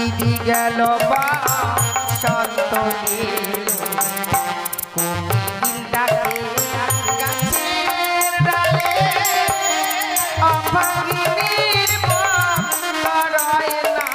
দিদি গেল বা শান্ত কোকিল ডাকে গাছের ডালে অভাগিনীর মন লড়ায় না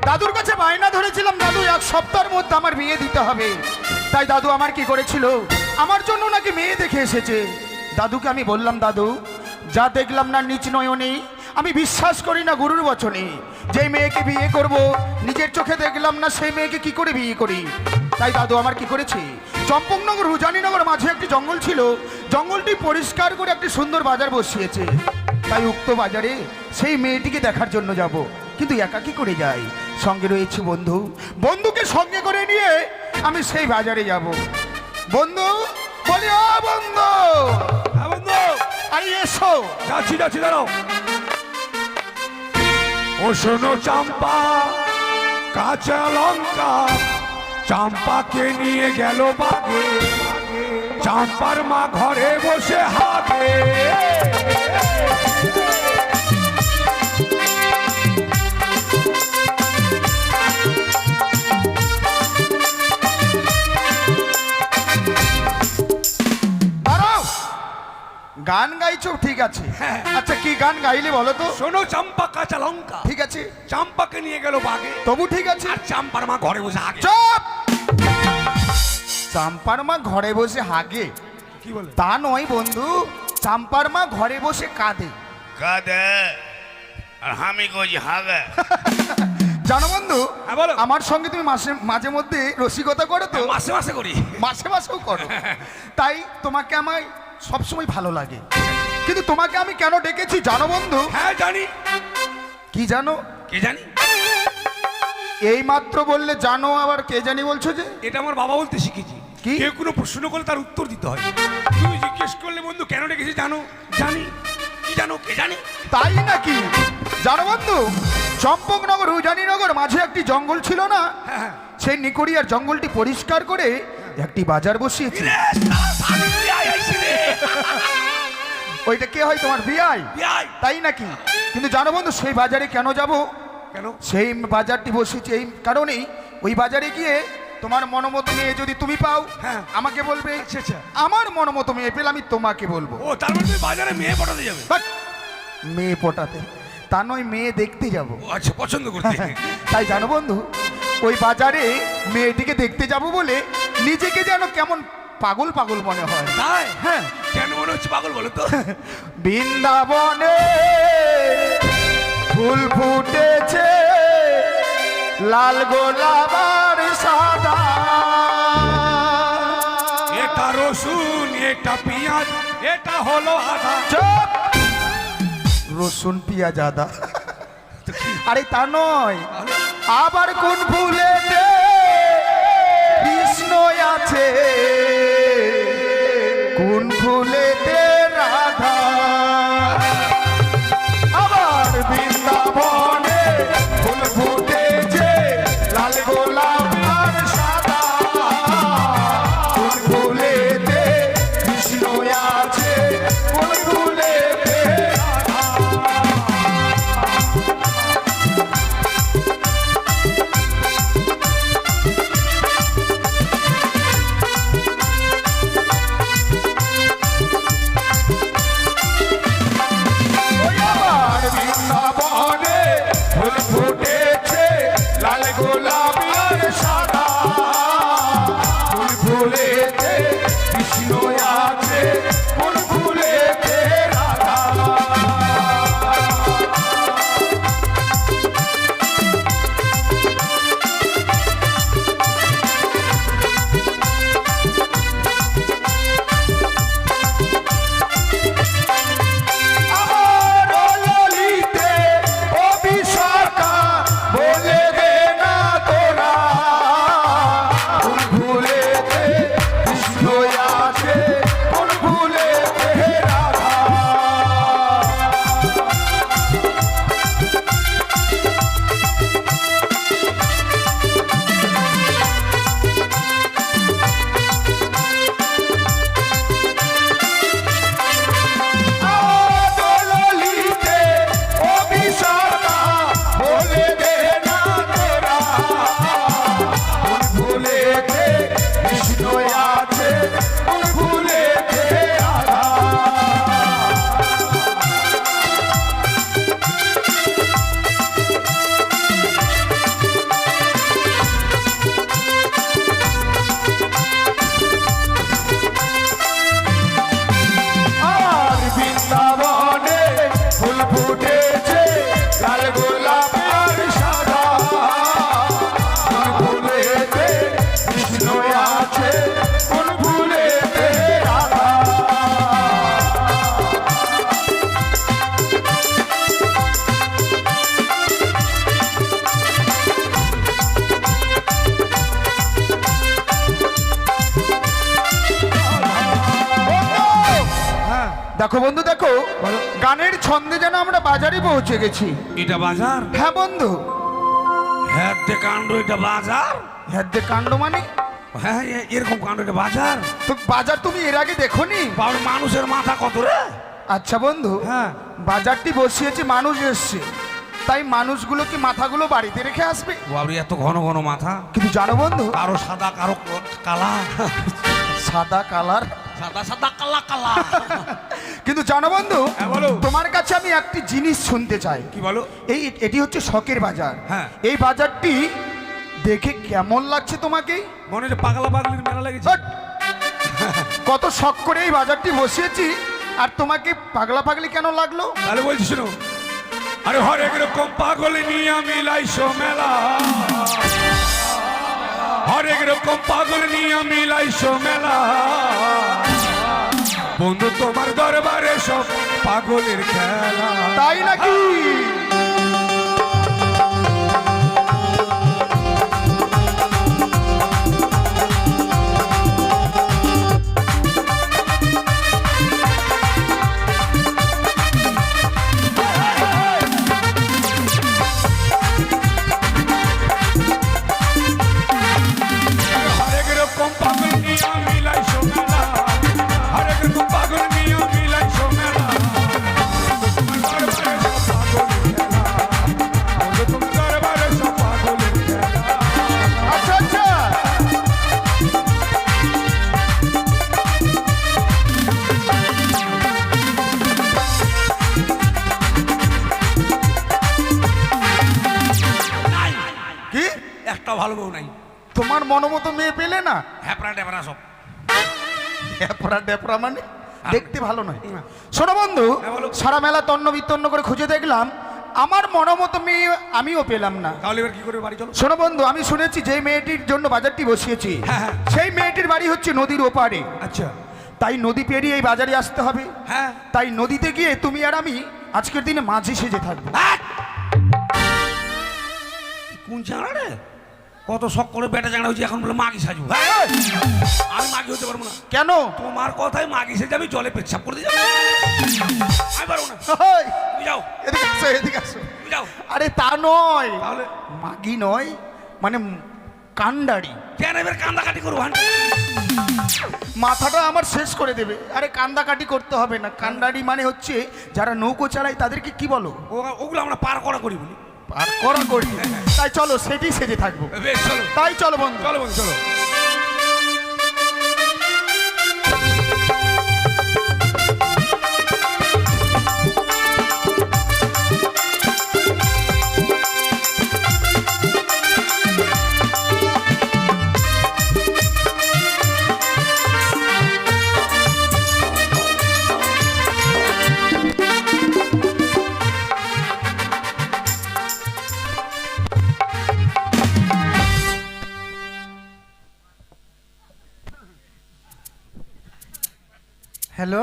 দাদুর কাছে বায়না ধরেছিলাম, দাদু এক সপ্তাহের মধ্যে আমার বিয়ে দিতে হবে। তাই দাদু আমার কি করেছিল, আমার জন্য নাকি মেয়ে দেখে এসেছে। দাদুকে আমি বললাম, দাদু যা দেখলাম না নিজ নয়নে, আমি বিশ্বাস করি না গুরুর বচনে। যে মেয়েকে বিয়ে করব নিজের চোখে দেখলাম না, সেই মেয়েকে কি করে বিয়ে করি। তাই দাদু আমার কি করেছে, চম্পকনগর উজানিনগর মাঝে একটি জঙ্গল ছিল, জঙ্গলটি পরিষ্কার করে একটি সুন্দর বাজার বসিয়েছে। তাই উক্ত বাজারে সেই মেয়েটিকে দেখার জন্য যাব, কিন্তু একা কি করে যাই, সঙ্গে রয়েছে বন্ধু। বন্ধুকে সঙ্গে করে নিয়ে আমি সেই বাজারে যাব। বন্ধু বলি, ও বন্ধু। হ্যাঁ বন্ধু। আরে এসো। যাচ্ছি যাচ্ছি, দাঁড়াও। ও শোনো চম্পা, কাঁচা লঙ্কা চম্পাকে নিয়ে গেল বাগে, চম্পার মা ঘরে বসে হাগে। গান গাইছো ঠিক আছে, আচ্ছা কি গান গাইলে বলো তো। শোনো চম্পা, কাঁচা লঙ্কা ঠিক আছে, চম্পাকে নিয়ে গেল বাগে, তবু ঠিক আছে। আর চম্পার মা ঘরে বসে হাগে। চুপ। চাম্পার মা ঘরে বসে হাগে কি বলে? তা নয় বন্ধু, চাম্পার মা ঘরে বসে কাঁদে। কাঁদে আর আমি কই হাগে। জানো বন্ধু, হ্যাঁ বলো। আমার সঙ্গে তুমি মাঝে মধ্যে রসিকতা করো তো। মাসে মাসে করি। মাসে মাসেও করো। তাই তোমাকে আমায় সবসময় ভালো লাগে। কিন্তু তোমাকে আমি কেন ডেকেছি জানো বন্ধু? হ্যাঁ জানি। কি জানো? কে জানি? এই মাত্র বললে জানো, আবার কে জানি বলছো যে? এটা আমার বাবা বলতে শিখেছি। কি? কেউ কোনো প্রশ্ন করলে তার উত্তর দিতে হয়। তুমি জিজ্ঞেস করলে বন্ধু কেন ডেকেছি জানো? জানি। কি জানো? কে জানি? তাই নাকি? জানো বন্ধু, চম্পকনগর উজানিনগর মাঝে একটি জঙ্গল ছিল না, হ্যাঁ। সেই নিকড়িয়ার জঙ্গলটি পরিষ্কার করে একটি বাজার বসিয়েছে। ওইটা কে হয়, তোমার বিয়াই? তাই নাকি? কিন্তু জানো বন্ধু, সেই বাজারে কেন যাব? কেন? সেই বাজারটি বসেছে এই কারণেই, ওই বাজারে গিয়ে তোমার মনোমত মেয়ে যদি তুমি পাও, হ্যাঁ, আমাকে বলবে। আচ্ছা আচ্ছা। আমার মনোমত মেয়ে পেলে আমি তোমাকে বলবো। ও তার মানে তুমি বাজারে মেয়ে পটাতে যাবে? বাট, মেয়ে পটাতে তা নয়, মেয়ে দেখতে যাব। ও আচ্ছা, পছন্দ করতে। তাই জানো বন্ধু, ওই বাজারে মেয়েটিকে দেখতে যাব বলে নিজেকে যেন কেমন পাগল পাগল মনে হয়। তাই? হ্যাঁ। কেন মনে হচ্ছে পাগল বলো তো? বৃন্দাবনে ফুল ফুটেছে, লাল গোলাপ আর সাদা। এটা রসুন, এটা পেঁয়াজ, এটা হলো আদা। চুপ! রসুন পেঁয়াজ আদা? আরে তা নয়, আবার কোন ফুলেতে কৃষ্ণ আছে, কোন ফুলেতে রাধা। আবার বৃন্দাবনে ফুল ফুটেছে, লাল গোলাপ আর সাদা, কোন ফুলেতে কৃষ্ণ আছে, কোন ফুলেতে রাধা। দেখো বন্ধু দেখো, বলো। গানের ছন্দে যেন আমরা বাজারে পৌঁছে গেছি। এটা বাজার? হ্যাঁ বন্ধু। হ্যাঁ দে কাণ্ড, এটা বাজার? হ্যাঁ দে কাণ্ড মানে? হ্যাঁ এরকম কাণ্ড, এটা বাজার? তো বাজার তুমি এর আগে দেখোনি? বাবার মানুষের মাথা কত রে? আচ্ছা বন্ধু, হ্যাঁ। বাজারটি বসিয়েছে, মানুষ এসছে, তাই মানুষগুলো কি মাথাগুলো বাড়িতে রেখে আসবে? বাবরি এত ঘন ঘন মাথা, কিন্তু জানো বন্ধু, কারো সাদা কারো কালা, সাদা কালার, সাদা সাদা কালা কালা। কিন্তু জানো বন্ধু, হ্যাঁ, বলো। তোমার কাছে আমি একটি জিনিস শুনতে চাই। কি বলো? এটি হচ্ছে শখের বাজার। হ্যাঁ। এই বাজারটি দেখে কেমন লাগছে তোমাকে? মনে হচ্ছে পাগলা পাগলির মেলা লেগেছে। হট! কত শখ করে এই বাজারটি বসিয়েছি, আর তোমাকে পাগলা পাগলি কেন লাগলো? তাহলে বলছি শোনো, আরে হরেক রকম পাগল নিয়ে মিলাইছো মেলা, হরেক রকম পাগল নিয়ে মিলাইছো মেলা, বন্ধু তোমার দরবারে সব পাগলের খেলা। তাই নাকি? হরেক রকম পাগল নিয়ে মিলাইছো মেলা, হরেক রকম পাগল নিয়ে মিলাইছো মেলা, তোমার দরবারে সব পাগলের খেলা, বন্ধু তোমার দরবারে সব পাগলের খেলা। আচ্ছা আচ্ছা, কি একটা ভালো বউ নাই, তোমার মনোমতো মেয়ে পেলে না? হ্যাপরা ড্যাপরা সব। ডেপরা ডেপরা মানে দেখতে ভালো নয়। না। শোনো বন্ধু, হ্যাঁ, বলো। সারা মেলা তন্ন বিতন্ন করে খুঁজে দেখলাম, আমার মনোমতো মেয়ে আমিও পেলাম না। তাহলে এবার কি করে বাড়ি চলো? শোনো বন্ধু, আমি শুনেছি যে মেয়েটির জন্য বাজারটি বসিয়েছি, হ্যাঁ, হ্যাঁ। সেই মেয়েটির বাড়ি হচ্ছে নদীর ওপারে। আচ্ছা। তাই নদী পেরিয়ে এই বাজারে আসতে হবে। হ্যাঁ। তাই নদীতে গিয়ে তুমি আর আমি আজকের দিনে মাঝি সেজে থাকবো। কোন চাঁড়া রে? কত শখ করে বেটা চাঁড়া হয়েছে, এখন বলে মাগি সাজবো। আমি মাগি হতে পারবো না। কেন? তোমার কথায় মাগি সেজে আমি জলে পেচ্ছাপ করে দিয়ে যাবো। আমি পারবো না। ওই, তুমি যাও, এদিকে আসো, এদিকে আসো। তুমি যাও। আরে তা নয়, তাহলে মাগি নয়, মানে কান্ডারি। কেন এবার কান্দাকাটি করবো? মাথাটা আমার শেষ করে দেবে। আরে কান্দাকাটি করতে হবে না, কান্ডারি মানে হচ্ছে যারা নৌকো চালায় তাদেরকে কি বলো? ওগুলো আমরা পার করা করি বলি। আর করা করি। তাই চলো সেটি সেজে থাকবো। বেশ চলো, তাই চলো বন্ধু। চলো বন্ধু চলো। হ্যালো,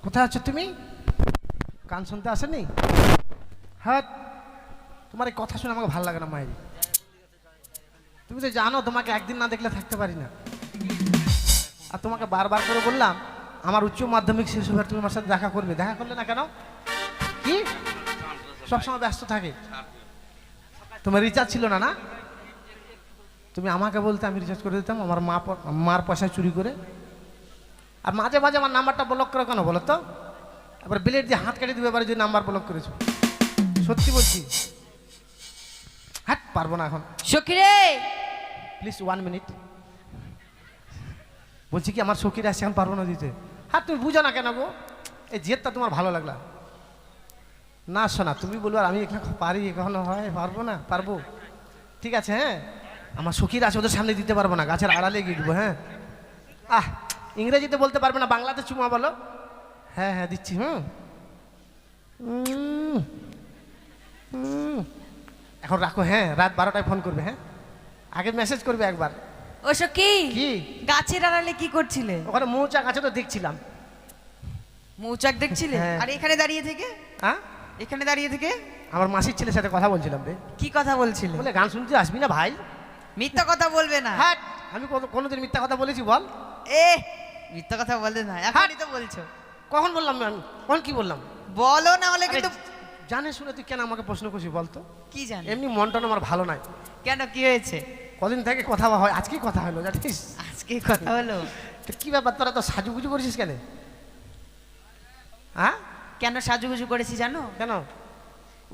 কোথায় আছো তুমি? গান শুনতে আসেনি? হ্যাঁ, তোমার এই কথা শুনে আমাকে ভালো লাগে না মায়ের। তুমি তো জানো তোমাকে একদিন না দেখলে থাকতে পারি না। আর তোমাকে বারবার করে বললাম আমার উচ্চ মাধ্যমিক শেষ হবে, তুমি আমার সাথে দেখা করবে, দেখা করলে না কেন? কি সবসময় ব্যস্ত থাকে? তোমার রিচার্জ ছিল না? না, তুমি আমাকে বলতে আমি রিচার্জ করে দিতাম আমার মার পয়সা চুরি করে। আর মাঝে মাঝে আমার নাম্বারটা ব্লক করে কেন বলো তো? এবার ব্লেড দিয়ে হাত কেটে দিবে, এবার যে নাম্বার ব্লক করেছো। সত্যি বলছি, হ্যাঁ পারবো না এখন। সখী রে, প্লিজ 1 মিনিট। বলছি কি আমার সখীর আসছে, এখন পারবো না দিতে। হ্যাঁ তুমি বুঝো না কেন গো? এই জেদটা তোমার ভালো লাগলা না? শোনা, তুমি বলবো আর আমি এখানে পারি, এখনো হয় পারবো না? পারবো, ঠিক আছে। হ্যাঁ, আমার সখীর আছে, ওদের সামনে দিতে পারবো না, গাছের আড়ালে গিয়ে দেবো। হ্যাঁ, ইংরেজিতে বলতে পারবে না, বাংলাতে চুমা বলো। হ্যাঁ হ্যাঁ দিচ্ছি। এখন রাখো। হ্যাঁ, রাত 12টায় ফোন করবে। হ্যাঁ, আগে মেসেজ করবে একবার। ও সখী, কি? গাছের আড়ালে কি করছিলে? ওখানে মৌচাক আছে তো, দেখছিলাম। মৌচাক দেখছিলে? হ্যাঁ। আর এখানে দাঁড়িয়ে থেকে? হ্যাঁ, এখানে দাঁড়িয়ে থেকে আমার মাসির ছেলের সাথে কথা বলছিলাম রে। কি কথা বলছিলে? বলে গান শুনতে আসবি না ভাই? মিথ্যা কথা বলবে না। হ্যাঁ, আমি কোনোদিন মিথ্যা কথা বলেছি বল? এ মিথ্যা কথা বলবে না, এখনই তো বলছো। কখন বললাম আমি? কখন কি বললাম? বলো না হলে আরে, কিন্তু জানে শুনে তুই কেন আমাকে প্রশ্ন করছিস বলতো? কি জানি এমনি মনটা না আমার ভালো নাই। কেন কি হয়েছে? কদিন থেকে কথা হয়, আজকেই কথা হলো জানিস। আজকে কথা হলো তো কি ব্যাপার, তোরা তো সাজুগুজু করেছিস কেন? হ্যাঁ কেন সাজুগুজু করেছি জানো? কেন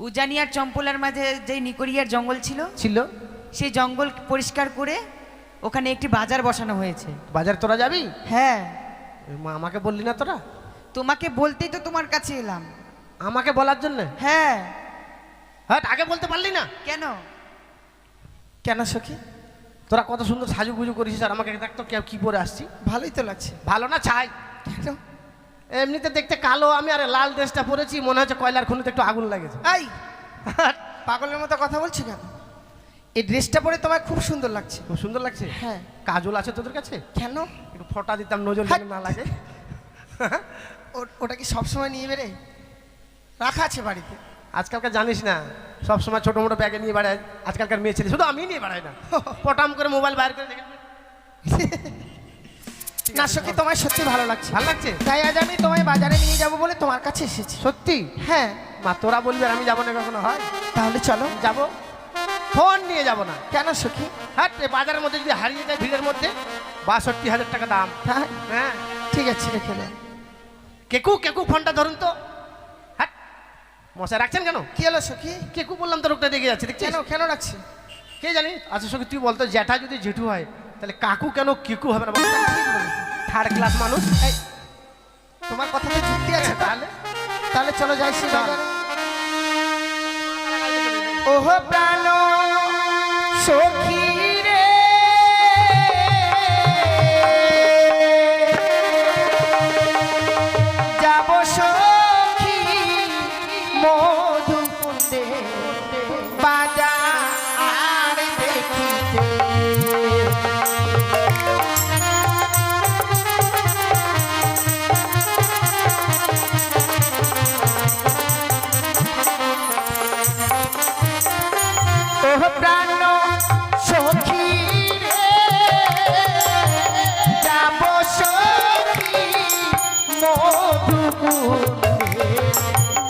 উজানি আর চম্পলার মাঝে যে নিকরিয়ার জঙ্গল ছিল, ছিল? সেই জঙ্গল পরিষ্কার করে ওখানে একটি বাজার বসানো হয়েছে। বাজার তোরা যাবি? হ্যাঁ, আমাকে বললি না তোরা? তোমাকে বলতেই তো তোমার কাছে এলাম। আমাকে বলার জন্য? হ্যাঁ। হ্যাঁ, আগে বলতে পারলি না? কেন? কেন সখী? তোরা কত সুন্দর সাজুগুজু করেছিস আর আমাকে দেখ তো কি পরে আসছি। ভালোই তো লাগছে। ভালো না ছাই? এমনিতে দেখতে কালো আমি, আর লাল ড্রেসটা পরেছি মনে হচ্ছে কয়লার খনিতে একটু আগুন লাগেছে। এই পাগলের মতো কথা বলছো কেন? এই ড্রেসটা পরে তোমায় খুব সুন্দর লাগছে। খুব সুন্দর লাগছে? হ্যাঁ। কাজল আছে তোদের কাছে? কেন? একটু ফটা দিতাম, নজর হ্যাঁ। যেন না লাগে। ওটা কি সবসময় নিয়ে বেরে রাখা আছে বাড়িতে? আজকালকার জানিস না, সব সময় ছোট মোটো ব্যাগে নিয়ে বেড়ায় আজকালকার মেয়ে ছেলে, শুধু আমি নিয়ে বেড়াই না, পটাম করে মোবাইল বাইর করে দেখে। না সখী, তোমায় সত্যি ভালো লাগছে। ভালো লাগছে? তাই আজ আমি তোমায় বাজারে নিয়ে যাব বলে তোমার কাছে এসেছি। সত্যি? হ্যাঁ। মা তোরা বলবি আর আমি যাবো না, কখনো হয়? তাহলে চলো। যাবো, ফোন নিয়ে যাবো না। কেন সখী? হ্যাঁ, বাজারের মধ্যে যদি হারিয়ে যায় ভিড়ের মধ্যে, 62,000 টাকা দাম। হ্যাঁ, হ্যাঁ, ঠিক আছে, রেখে দেন। কেকু কেকু ফোনটা ধরুন তো। হ্যাঁ, মশাই রাখছেন কেন? কি হলো সখী? কেকু বললাম তো, লোকটা দেখে যাচ্ছে, দেখছিস? কেন কেন রাখছি? কে জানি। আচ্ছা সখী, তুই বলতো, জ্যাঠা যদি জেঠু হয় তাহলে কাকু কেন কেকু হবে না? থার্ড ক্লাস মানুষ। এই, তোমার কথাতে যুক্তি আছে। তাহলে তাহলে চলো যাই সে চল। বাজারে। ওহ প্রাণ সখী রে, যাব সখী মধুকুণ্ডে বাজার দেখিতে। ওহ প্রাণ সখী রে, যাব সখী মধুকুণ্ডে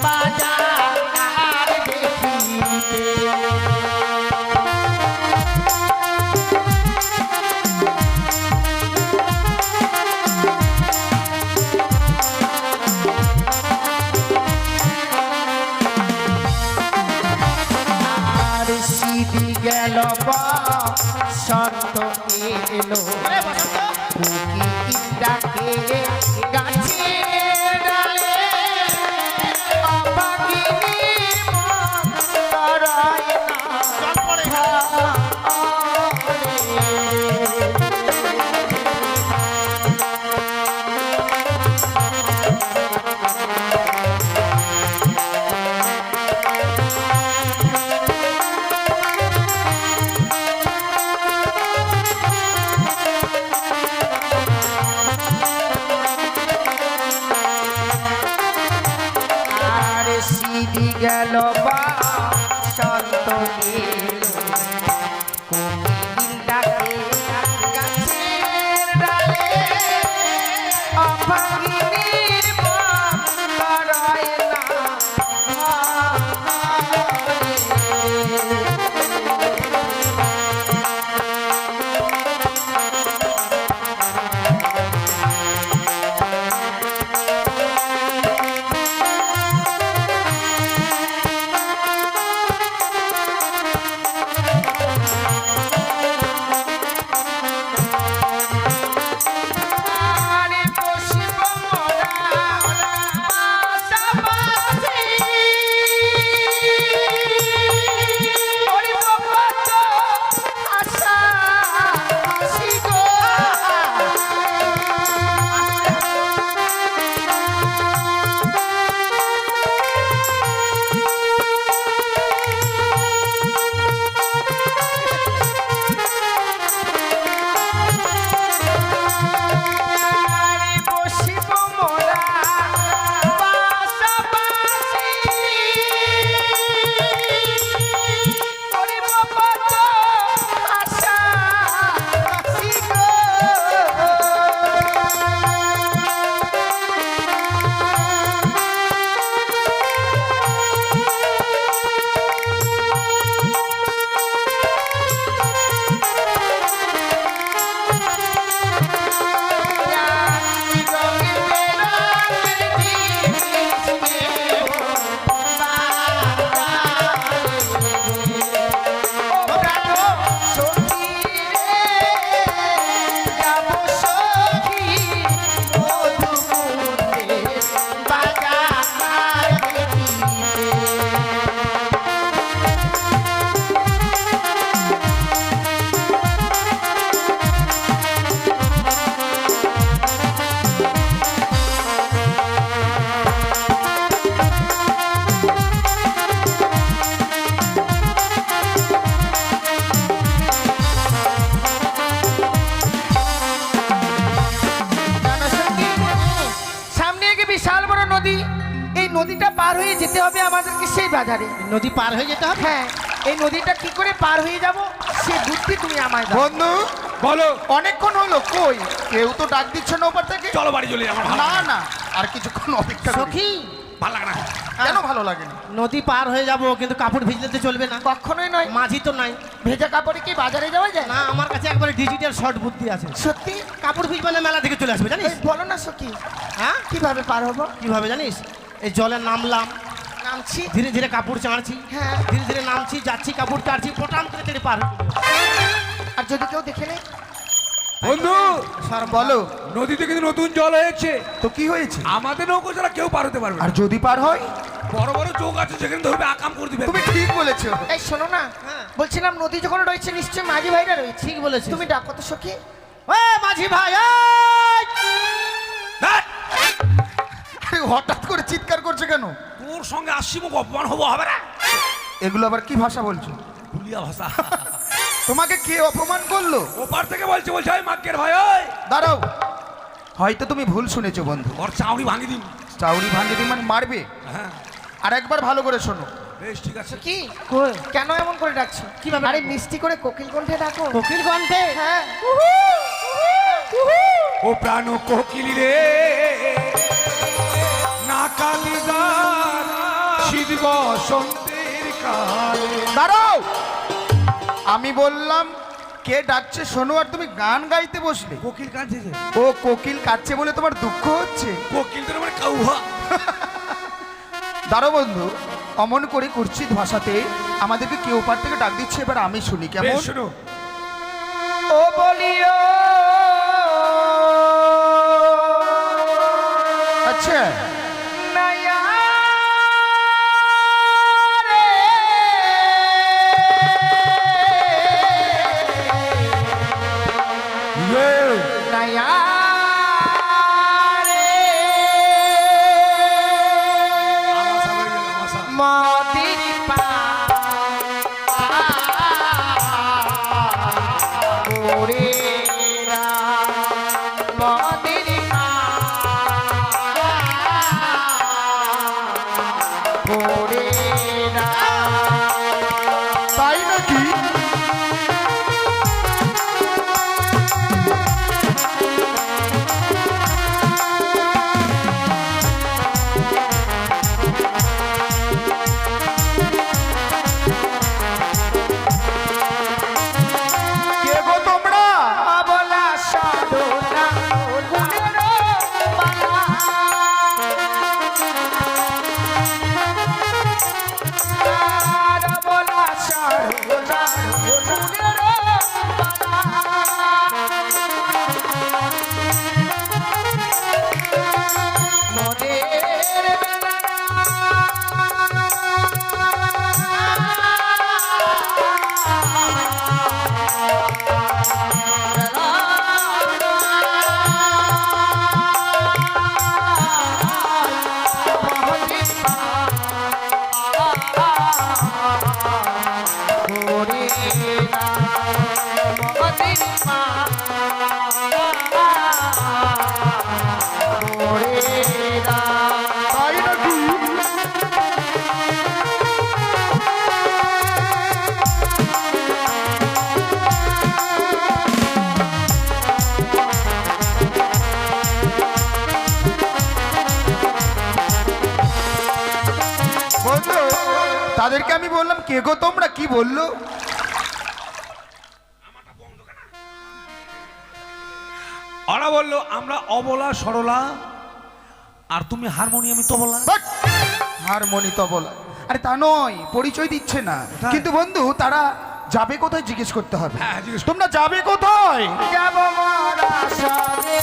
বাজার দেখিতে। আর সিঁড়ি গেল বা সন্ত এলো, কোকিল ডাকে গাছের ডালে, অবাগিনীর মন লড়ায় না আর সিঁড়ি গেল বা সন্ত এলো, কোকিল ডাকে গাছের ডালে, অভাগিনীর মন লড়ায় না। আমাদেরকে সেই বাজারে। নদী পার হয়ে যেতে হবে। হ্যাঁ, এই নদীটা কি করে পার হয়ে যাব সে বুদ্ধি তুমি আমায় দাও। বন্ধু বলো অনেকক্ষণ হলো, কই কেউ তো ডাক দিচ্ছে না ওপার থেকে। চলো বাড়ি চলে যাই, আমার ভালো না লাগে না, আর কিছুক্ষণ অপেক্ষা করি। সখী, ভালো লাগে না। কেন ভালো লাগে না? নদী পার হয়ে যাব কিন্তু কাপড় ভিজলে তো চলবে না। কখনোই নয়। মাঝি তো নাই। ভেজা কাপড়ে কি বাজারে যাওয়া যায়? না, আমার কাছে একবারে ডিজিটাল শর্ট বুদ্ধি আছে। সত্যি? কাপড় ভিজবে না, মেলা থেকে চলে আসবে জানিস। এই বলো না সখী, হ্যাঁ, কিভাবে পার হবো? কিভাবে জানিস? এই জলে নামলাম, নামছি। ধীরে ধীরে কাপড় চাঁড়ছি, হ্যাঁ। ধীরে ধীরে নামছি, যাচ্ছি, কাপড় চাঁড়ছি, পটাম করে তেড়ে পার হয়ে যাবো। আর যদি কেউ দেখে নেই? বন্ধু বলো, নদীতে কিন্তু নতুন জল হয়েছে, তো কি হয়েছে? আমাদের নৌকো ছাড়া কেউ পার হতে পারবে আর না। যদি পার হয়? বড় বড় চোখ আছে, সেখানে ধরবে আকাম করে দিবে। তুমি ঠিক বলেছো। এই শোনো না, হ্যাঁ। বলছিলাম নদী যখন রয়েছে নিশ্চয়ই মাঝি ভাইরা রয়েছে। ঠিক বলেছিস। তুমি ডাকো তো সখী। ও মাঝি ভাই, এই! ধ্যাৎ, আরে হঠাৎ করে চিৎকার করছে কেন? তোর সঙ্গে আসছি মুখ অপমান হবো, হবে না? এগুলো আবার কি ভাষা বলছো? ভুলিয়া ভাষা। তোমাকে কে অপমান করলো? ওপার থেকে বলছে ওই মাকের ভাই, ওই দাঁড়াও, হয়তো তুমি ভুল শুনেছো বন্ধু। ওর চাউনি ভাঙি দিন। চাউরি ভাঙে দিই মানে মারবে? হ্যাঁ, আর একবার ভালো করে শোনো। বেশ ঠিক আছে। কি কেন এমন করে ডাকছো? কিভাবে আরে ডাকবো? মিষ্টি করে কোকিল কণ্ঠে ডাকো। কোকিল কণ্ঠে? হ্যাঁ। ও প্রাণ কোকিল রে, না কালিদার শীত বসন্তের কালে। দাঁড়াও, আমি বললাম কে ডাকছে শোনো, আর তুমি গান গাইতে বসলে। কোকিল কাঁদছে যে? ও কোকিল কাটছে বলে তোমার দুঃখ হচ্ছে? কোকিল তো আমার কাউহা। দাঁড়াও বন্ধু, অমন করে কুৎসিত ভাষাতে আমাদেরকে কেউ পার থেকে ডাক দিচ্ছে, এবার আমি শুনি কেমন। বেশ শোনো। ও বলিও আচ্ছা, নয়া রে, নয়া রে, আমাশা বেরিয়ে গেল, আমাশা। মদির পা ওরে রা, মদির পা ওরে রা। তাই নাকি? কে গো তোমরা? অবলা সাধনা গুণের মালা, আর অবলা সাধনা গুণের মালা, মনের তাই নাকি? বন্ধু, তাদেরকে আমি বললাম কে গো তোমরা, কি বললো? ওরা বললো আমরা অবলা সরলা, আর তুমি হারমোনিয়ামে তবলা। বাট! হারমোনি তবলা। আরে তা নয়, পরিচয় দিচ্ছে না। কোথায়? কিন্তু বন্ধু তারা যাবে কোথায় জিজ্ঞেস করতে হবে। হ্যাঁ, জিজ্ঞেস করো। তোমরা যাবে কোথায়? যাব মরা সাজে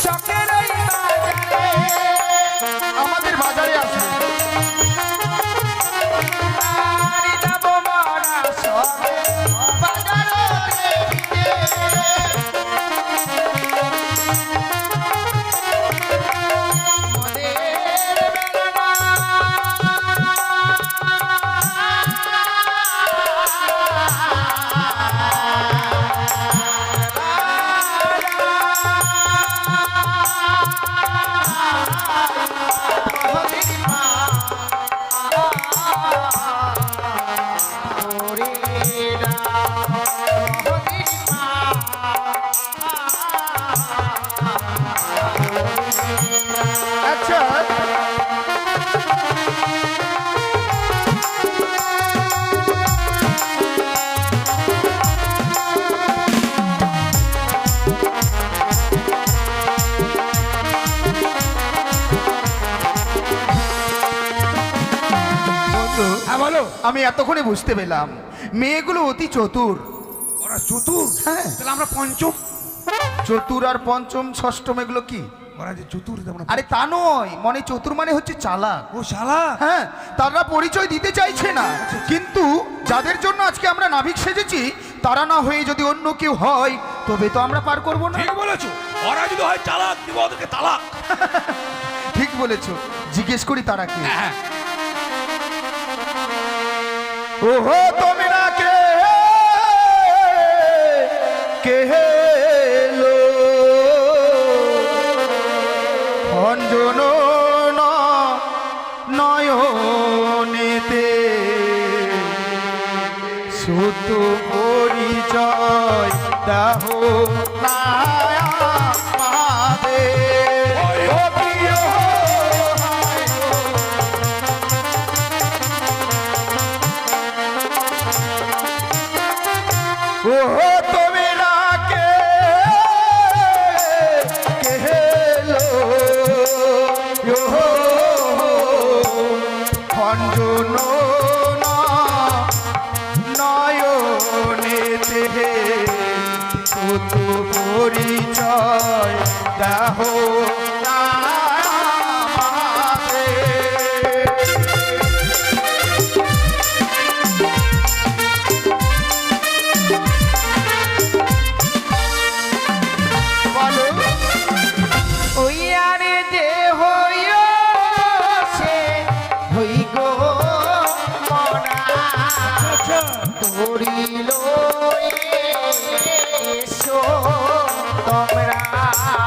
শখের ওই বাজারে, আমাদের বাজারে আসবে। আর যাব মরা সাজে বাজারে মনের বেলা আচ্ছা বন্ধু, হ্যাঁ বলো। আমি এতক্ষণে বুঝতে পেলাম মেয়েগুলো অতি চতুর। ওরা চতুর। হ্যাঁ। তাহলে আমরা পঞ্চম। চতুর আর পঞ্চম ষষ্ঠম এগুলো কি? ওরা যে চতুর তেমন। আরে তা নয়, মানে চতুর মানে হচ্ছে চালাক। ও শালা। হ্যাঁ, তারা পরিচয় দিতে চাইছে না, কিন্তু যাদের জন্য আজকে আমরা নাবিক সেজেছি তারা না হয়ে যদি অন্য কেউ হয় তবে তো আমরা পার করব না। ঠিক বলেছো। ওরা যদি হয় চালাক দিব ওদেরকে তালাক। ঠিক বলেছো, জিজ্ঞেস করি তারা কে। হ্যাঁ। ওহো তোমরা কে লো অঞ্জন নয়নেতে সুত পরিচয় দাহ না আমাদের। ও প্রিয় হায় ওহো তোমরা কে লো অঞ্জন নয়নেতে সুত পরিচয় দাহ না আমাদের। বলো ওই আরে যে হইয় সে হই গো মনা আচ্ছা। ধরিল এসো তোমরা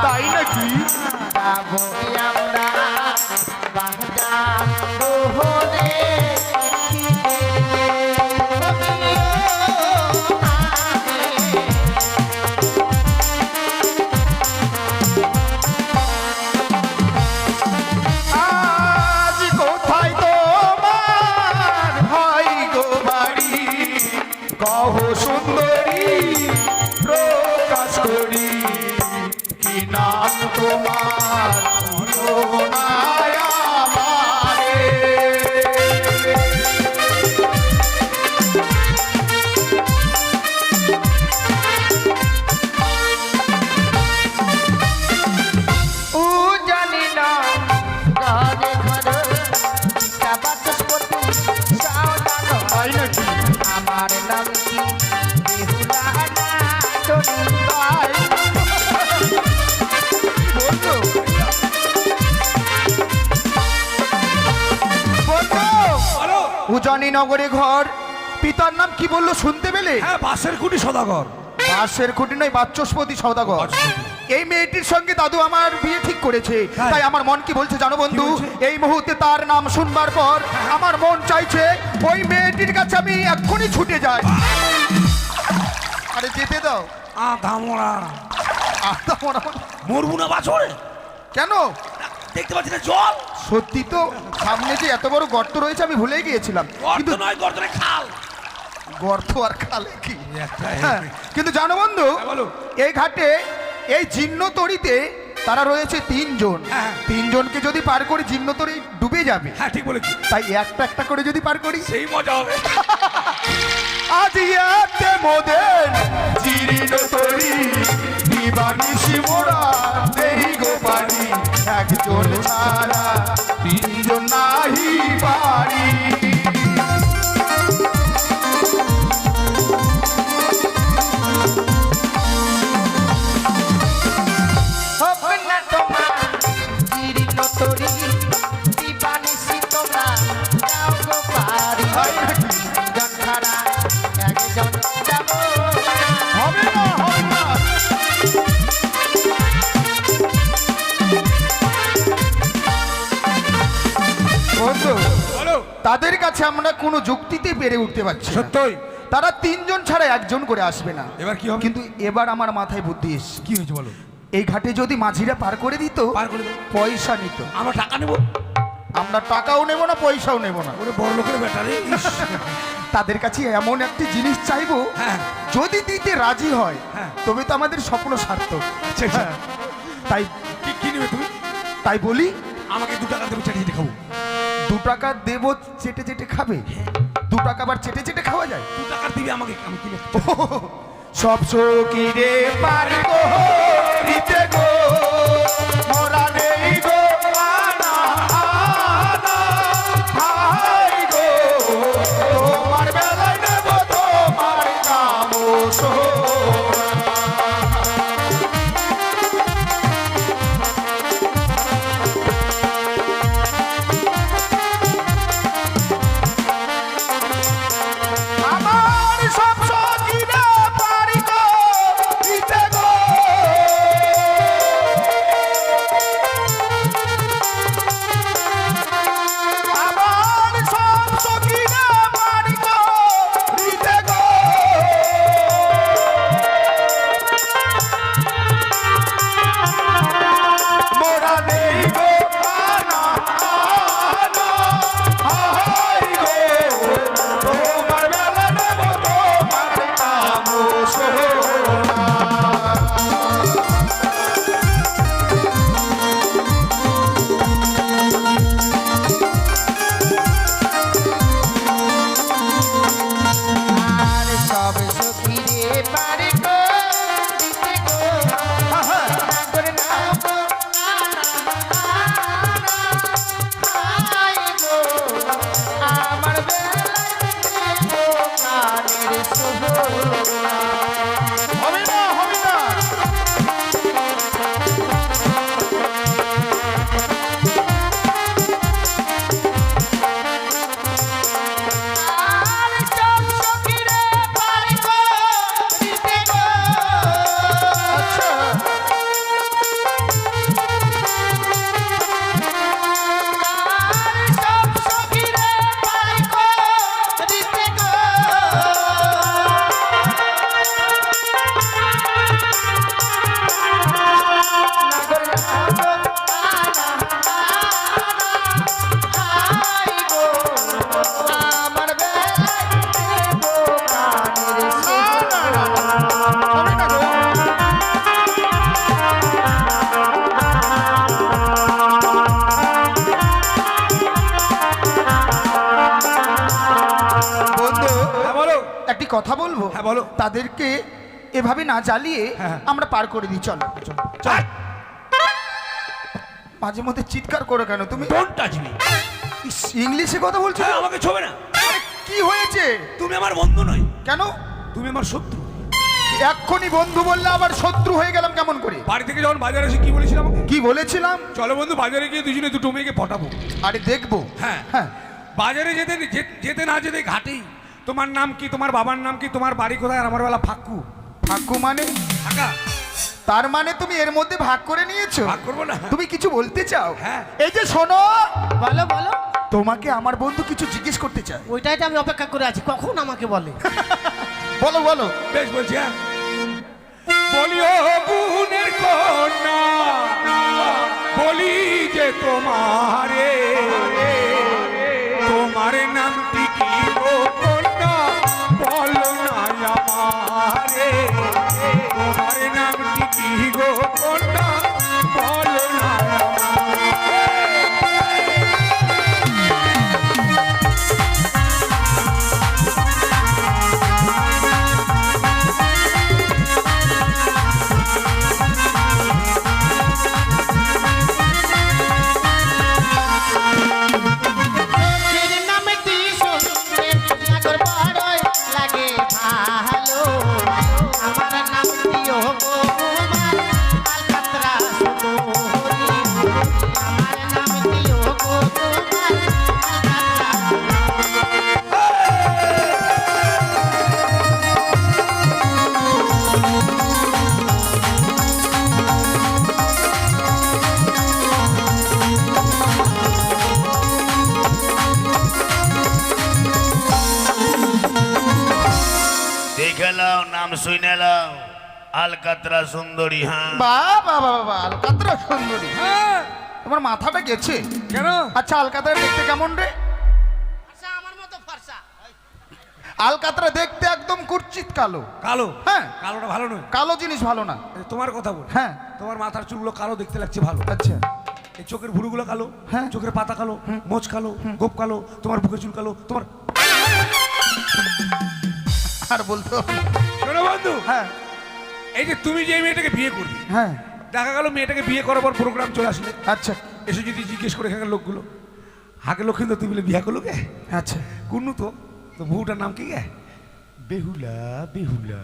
তাই নাকি? যাবো আমরা বাংলা মোহনে আজ কোথায় তোমার হয় গো বাড়ি, কহ সুন্দরী প্রকাশ করি, কি নাম তোমার বলো না আমারে। ও জানি না ঘরে ঘরে বাচস্পতি সাউদান তাই নাকি? আমার নাম কি বেহুলা না চন্দাই বন্ধু বন্ধু, বলো। উজানি নগরে ঘর, পিতার নাম কি বললো শুনতে পেলে? হ্যাঁ বাসের কুটি সদাগর। বাসের খুঁটি নয়, বাচস্পতি সওদাগর। এই মেয়েটির সঙ্গে দাদু আমার বিয়ে ঠিক করেছে, হ্যাঁ। তাই আমার মন কি বলছে জানো বন্ধু? কি বলছে? এই মুহূর্তে তার নাম শুনবার পর আমার মন চাইছে ওই মেয়েটির কাছে আমি এক্ষুনি ছুটে যাই। আরে যেতে দাও। ধামড়া। আস্তা মরামত। মরবু না বাছরে। কেন? দেখতে পাচ্ছি না জল। সত্যি তো, সামনে যে এত বড় গর্ত রয়েছে আমি ভুলে গিয়েছিলাম। গর্ত কিন্তু নয় গর্ত নয় খাল। গর্ত আর খালে কি? একটা হ্যাঁ, কিন্তু জানো বন্ধু, হ্যাঁ, বলো। এই ঘাটে এই জিন্নতরিতে তারা রয়েছে তিনজন। হ্যাঁ। তিনজনকে যদি পার করি জিন্নতরি ডুবে যাবে, হ্যাঁ ঠিক বলেছি। তাই একটা একটা করে যদি পার করি সেই মজা হবে। আজ ইয়াতে মোদের জিন্নতরি দিবানিশি মোরা দেহি গোপারি, একজন ছাড়া তিনজন নাহি পারি। হোক না তোমার জীর্ণ তরি দিবানিশি তোমরা যাও গো পারি জন ছাড়া একজন যাব হবে না, হবে না। বন্ধু, বলো। তাদের কাছে আমরা কোনো যুক্তিতে পেরে উঠতে পারছি না। সত্যই তারা 3 জন ছাড়া 1 জন করে আসবে না। এবার কি হবে? কিন্তু এবার আমার মাথায় বুদ্ধি এসছে। কি হয়েছে বলো? এই ঘাটে যদি মাঝিরা পার করে দিত, পার করে দাও। পয়সা নিত। আমরা টাকা নেবো? আমরা টাকাও নেব না, পয়সাও নেব না। ওরে বড় লোকের ব্যাটারি। তাদের কাছে এমন একটি জিনিস চাইবো, হ্যাঁ। যদি দিতে রাজি হয় হ্যাঁ। তবে তো আমাদের স্বপ্ন সার্থক। আচ্ছা, আচ্ছা। হ্যাঁ। তাই কি নেবে তুমি? তাই বলি, আমাকে 2 টাকা দেবে, চেটে চেটে খাবো। 2 টাকা দেবো, চেটে চেটে খাবে? 2 টাকা আবার চেটে চেটে খাওয়া যায়? 2 টাকা দিবে আমাকে, আমি কিনে সব সকিরে পারি গো দিতে গো, মোরা নেই গো আনা আনা, হাই গো তোমার বেলায় নেব তোমার নাম সোনা। আমার সব সকিরে পারি গো দিতে গো, আমার সব সকিরে পারি গো দিতে গো, মোরা নেই গো আনা আনা, হাই গো তোমার বেলা নেব তোমার নাম সোনা। আর সব সখীরে পারে গো দিতে গো, সাগর নাম হাই গো আমার বেলায় দেবো কানের সোনা। হবে না, হবে না। আর সব সখীরে পারে গো দিতে গো, আচ্ছা, আর সব সখীরে পারে গো দিতে গো, নাগর নাম হাই গো আমার বেলায় দেবো কানের সোনা। হবে না গো। বন্ধু, হ্যাঁ বলো। একটি কথা বলবো। হ্যাঁ, বলো। তাদেরকে এভাবে না জ্বালিয়ে হ্যাঁ। আমরা পার করে দিই, চল। চল। মাঝে মধ্যে চিৎকার করো কেন তুমি? Don't touch me. ইস, ইংলিশে কথা বলছো? আমাকে ছোবে না। আরে, কি হয়েছে? তুমি আমার বন্ধু নয়, কেন? তুমি আমার শত্রু। এক্ষুনি বন্ধু বললে আবার শত্রু হয়ে গেলাম কেমন করে? বাড়ি থেকে যখন বাজারে এসে কি বলেছিলাম আমাকে? কি বলেছিলাম? চলো বন্ধু বাজারে গিয়ে দুজনে 2টো মেয়েকে পটাবো। আরে দেখবো। হ্যাঁ। হ্যাঁ, বাজারে যেতে না যেতে ঘাটেই তোমার নাম কি, তোমার বাবার নাম কি, তোমার বাড়ি কোথায়, আর আমার বেলা ফাক্কু। ফাঁকু মানে? ফাঁকা। তার মানে তুমি এর মধ্যে ভাগ করে নিয়েছো? ভাগ করবো না। তুমি কিছু বলতে চাও? হ্যাঁ। এই যে শোনো, বলো বলো, তোমাকে আমার বন্ধু কিছু জিজ্ঞেস করতে চায়। ওইটাই তো আমি অপেক্ষা করে আছি, কখন আমাকে বলে। বলো বলো। বেশ বলছি, হ্যাঁ বলি ও গুণের কন্যা, বলি যে তোমারে, তোমার নামটি কি গো কন্যা, বলো না আমারে, তোমার নামটি কি গো কন্যা, বলো না আমারে। এর নামটি শুনতে নাগর বড়ই লাগে ভালো, আমার নাম শুনেলাম আলকাতরা সুন্দরী। হ্যাঁ বাবা বাবা আলকাতরা সুন্দরী, হ্যাঁ তোমার মাথাটা গেছে। কেন? আচ্ছা আলকাতরা দেখতে কেমন রে? আমার মতো ফর্সা। আলকাতরা দেখতে একদম কুৎসিত কালো। কালো? হ্যাঁ কালোটা ভালো নয়। কালো জিনিস ভালো না। তোমার কথা বল। হ্যাঁ তোমার মাথার চুলগুলো কালো দেখতে লাগছে ভালো। আচ্ছা এই চোখের ভুরুগুলো কালো, হ্যাঁ। চোখের পাতা কালো, মোচ কালো, গোপ কালো, তোমার বুকের চুল কালো, তোমার। আর বলতো শোনো বন্ধু, হ্যাঁ এই যে তুমি যে মেয়েটাকে বিয়ে করবে, হ্যাঁ দেখা গেল মেয়েটাকে বিয়ে করার পর প্রোগ্রাম চলে আসলে, আচ্ছা এসে যদি জিজ্ঞেস করে এখানকার লোকগুলো, হাকে লক্ষ্মী তো তুই বলে বিয়ে করলো কে? আচ্ছা কুন্নু তো, তো বউটার নাম কি গে? বেহুলা। বেহুলা।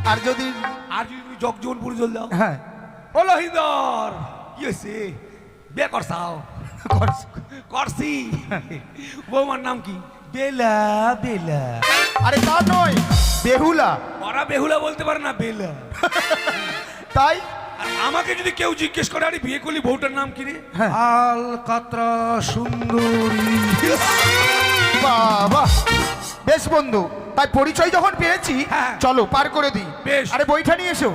আর যদি আর যদি তুমি জগজীবনপুর চল যাও, হ্যাঁ ও লহিন্দর কি হয়েছে, বিয়ে করছাও? করছি। বৌমার নাম কি? বেলা। বেলা। আরে তা নয় বেহুলা, ওরা বেহুলা বলতে পারে না, বেলা। তাই আর আমাকে যদি কেউ জিজ্ঞেস করে আরে বিয়ে করলি বউটার নাম কি রে? হ্যাঁ। আলকাতরা সুন্দরী। বাবা বেশ বন্ধু, তাই পরিচয় যখন পেয়েছি হ্যাঁ। চলো পার করে দিই। বেশ। আরে বইটা নিয়ে এসো।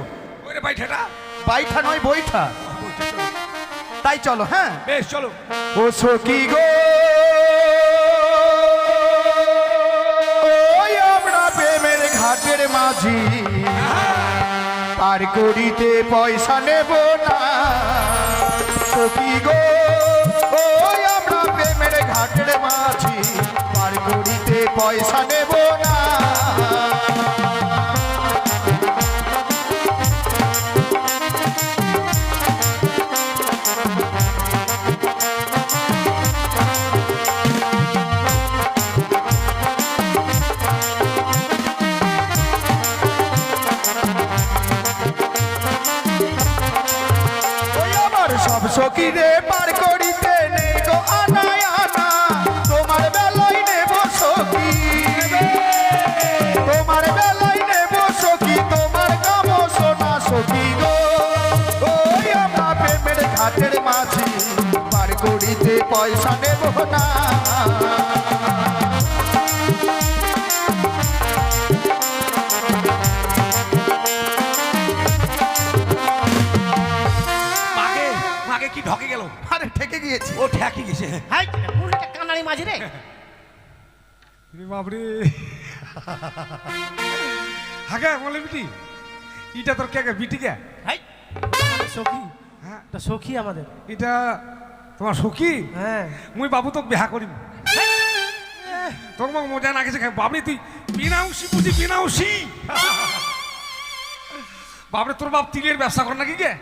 ওরে ভাই ঠেটা। বাইঠা নয় বইটা, তাই চলো। হ্যাঁ বেশ চলো। ও সখী গো, ওই আমরা প্রেমের ঘাটের মাঝি, পার করিতে পয়সা নেব না। সখী গো, ওই আমরা প্রেমের ঘাটের মাঝি, পার করিতে পয়সা নেব না। ওই আমার সব সখীরে পার করিতে নেই গো আনায় আনা, তোমার বেলায় নেব সখী, তোমার বেলায় নেব সখী, তোমার কাম সোনা সখী গো। ওই আমরা প্রেমের ঘাটের মাঝি, পার করিতে পয়সা নেব না। মাকে মাকে কি ঢকে গেল? আরে ঠেকে গিয়েছি। ও ঠেকি গেছে। হাই পুরোটা কানাড়ি মাঝি রে। বাপরে। হাগা বলে বিটি, এটা তোর কে বিটি কে? হাই সখী, হ্যাঁ তা সখী আমাদের। এটা তোমার সখী? হ্যাঁ মুই বাবু তোকে বিহা করিম। তোর মোক মজা না গেছে বাবরে, তুই বিনাউসি বুঝি বিনাউসি। বাবরে তোর বাপ তিলের ব্যবসা কর নাকি গে?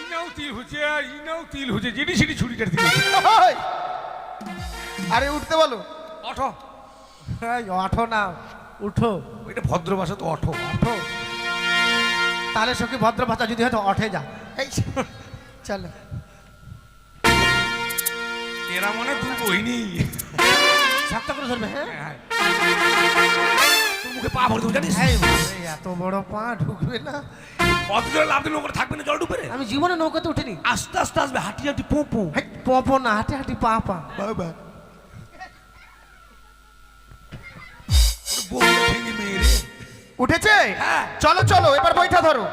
ইনাও তিল হচ্ছে, ইনাও তিল হচ্ছে, যেটি সেটি ছুরিটার দিকে। ওই, আরে উঠতে বলো। অঠো। এই ওঠো না, উঠো। ওইটা ভদ্র ভাষা তো, অঠো। ওঠো। তাহলে সখী ভদ্র ভাষা যদি হয়তো ওঠে যা। এই চলো। এরা মনে তুই বইনি। শক্ত করে ধরবে। হ্যাঁ হ্যাঁ। তোর মুখে পা ভরে দেবো জানিস? এই বাবা, এত বড় পা ঢুকবে না। অত জোরে লাভ দিলে ওখানে থাকবে না, জল ডুবে রে। আমি জীবনে নৌকাতে উঠিনি। আস্তে আস্তে আসবে, হাঁটি হাঁটি পো পো। হাই, পপো না, হাঁটি হাঁটি পা পা। বাবা বউটা ভেঙে মেয়ে রে। উঠেছে? হ্যাঁ। চলো চলো এবার বইটা ধরো।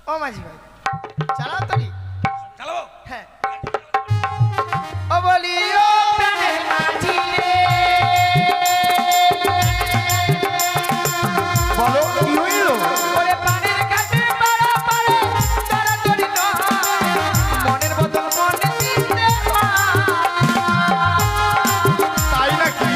ও মাঝি ভাই চালাও তো রে। চালাবো। হ্যাঁ ও বলি ও প্রাণের মাঝি রে, বলো কি হইল? ওরে পানির কাছে পাড়া পাড়ে তাড়াতাড়ি নয়, মনের বদল মনে দিতে হয়। তাই নাকি?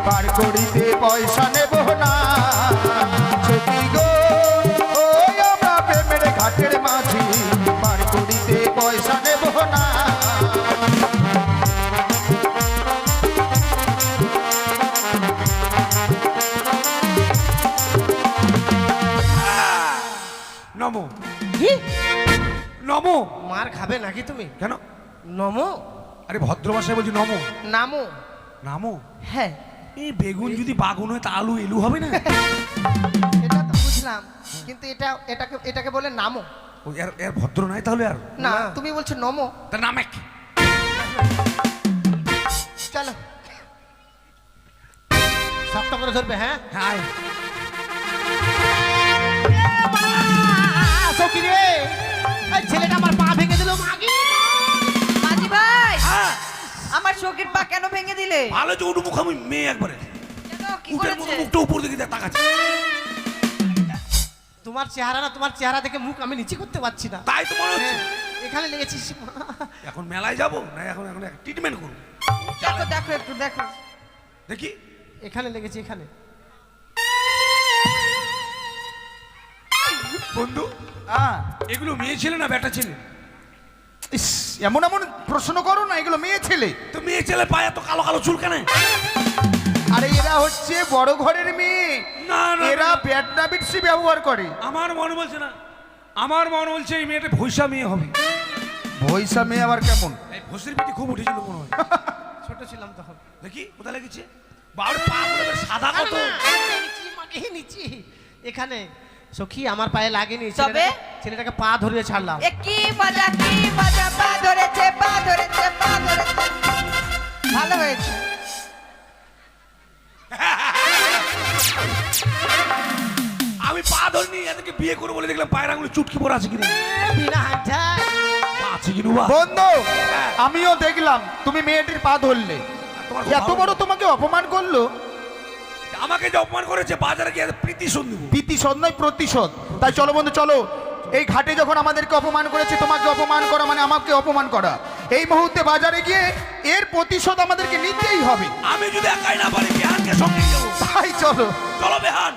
পার করিতে পয়সা নেব না সখী গো ওই আমরা প্রেমের ঘাটের মাঝি পার করিতে পয়সা নেব না নমো কি নমো। মার খাবে নাকি তুমি? কেন? নমো আরে ভদ্র ভাষায় বলছি নমো। নামো। নামো? হ্যাঁ এই বেগুন যদি বাগুন হয় তা আলু এলু হবে না? এটা তো বুঝলাম, কিন্তু এটাকে বলে নামো। ও এর এর ভদ্র নাই তাহলে আর? না তুমি বলছো নমো। তার নাম এক। চলো শক্ত করে ধরবে। হ্যাঁ হ্যাঁ আয়। সখী রে, এই ছেলেটা আমার পা ভেঙে দিল মাগি। মাঝি ভাই, হ্যাঁ আমার শোকের পা কেন ভেঙে দিলে? ভালো যে উঠু মুখ আমি মেয়ে একবারে কেন, কি উঠের মতো করেছে? মুখটা উপর দিকে দেখ তাকাচ্ছে। তোমার চেহারা না, তোমার চেহারা দেখে মুখ আমি নিচে করতে পারছি না। তাই তো মনে হচ্ছে। হ্যাঁ, এখানে লেগেছিস। এখন মেলায় যাবো না, এখন এখন ট্রিটমেন্ট করবো। দেখো দেখো একটু দেখো। দেখি এখানে লেগেছে, এখানে। বন্ধু, এগুলো মেয়ে ছেলে না বেটা ছেলে? ইস, এমন এমন প্রশ্ন করো না, এগুলো মেয়ে ছেলে। তো মেয়ে ছেলে পায়ে এত কালো কালো চুল কেন? আরে এরা হচ্ছে বড় ঘরের মেয়ে, না না এরা না। ব্যাডনা বিটসি ব্যবহার করে। আমার মনে বলছে না, আমার মনে বলছে এই মেয়েটা ভৈসা মেয়ে হবে। ভৈসা মেয়ে আবার কেমন? এই ভৈসের পিঠে খুব উঠেছিল মনে হয়। ছোট ছিলাম তখন। দেখি কোথায় লেগেছে? বাবার পা গুলো বেশ সাদা কত। নিচি এখানে। সখী আমার পায়ে লাগেনি, তবে? ছেলেটাকে পা ধরিয়ে ছাড়লাম। এ কি মজা, কি মজা, পা ধরেছে, পা ধরেছে, পা ধরেছে। ভালো হয়েছে। আমি পা ধরিনি, এদেরকে বিয়ে করে বলে দেখলাম পায়ের আঙুলে চুটকি পড়া আছে কিনা। বিনা হাঁটা। পা আছে কিনা বা? বন্ধু, আমিও দেখলাম তুমি মেয়েটির পা ধরলে। তোমার খুব এত ভালো বড় তোমাকে অপমান করলো। আমাকে যে অপমান করেছে বাজারে গিয়ে প্রীতিশোধ দেবো। প্রীতিশোধ নয়, প্রতিশোধ। তাই চলো বন্ধু, চলো। এই ঘাটে যখন আমাদেরকে অপমান করেছে, তোমাকে অপমান করা মানে আমাকে অপমান করা। এই মুহূর্তে বাজারে গিয়ে এর প্রতিশোধ আমাদেরকে নিতেই হবে। আমি যদি একাই না পারি বেহানকে সঙ্গে নিয়ে যাবো। তাই চলো। চলো বেহান।